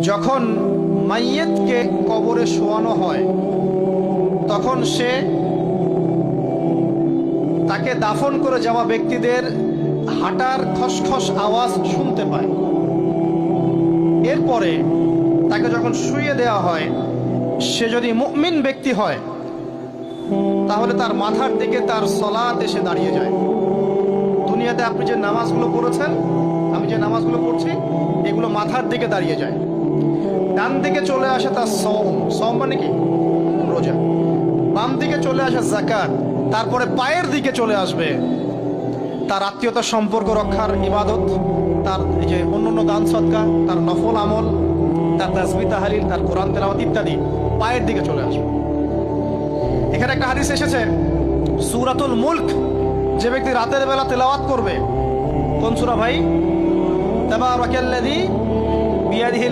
যখন মাইয়েতকে কবরে শোয়ানো হয় তখন সে তাকে দাফন করে যাওয়া ব্যক্তিদের হাঁটার খসখস আওয়াজ শুনতে পায়। এরপরে তাকে যখন শুইয়ে দেওয়া হয়, সে যদি মুমিন ব্যক্তি হয় তাহলে তার মাথার দিকে তার সলাত এসে দাঁড়িয়ে যায়। দুনিয়াতে আপনি যে নামাজগুলো পড়েছেন, আমি যে নামাজগুলো পড়ছি, এগুলো মাথার দিকে দাঁড়িয়ে যায়। ডান দিকে চলে আসে তার সওম মানে কি? রোজা। বাম দিকে চলে আসে যাকাত। তারপরে পায়ের দিকে চলে আসবে তার আত্মীয়তার সম্পর্ক রক্ষার ইবাদত, তার এই যে অন্যান্য দান সদকা, তার নফল আমল, তার তাসবিহ তাহলিল, তার কোরআন তেলাওয়াত ইত্যাদি পায়ের দিকে চলে আসবে। এখানে একটা হাদিস এসেছে, সূরাতুল মুলক যে ব্যক্তি রাতের বেলা তেলাওয়াত করবে, কোন সূরা ভাই? তাবারাকাল্লাযী বিয়াদিহিল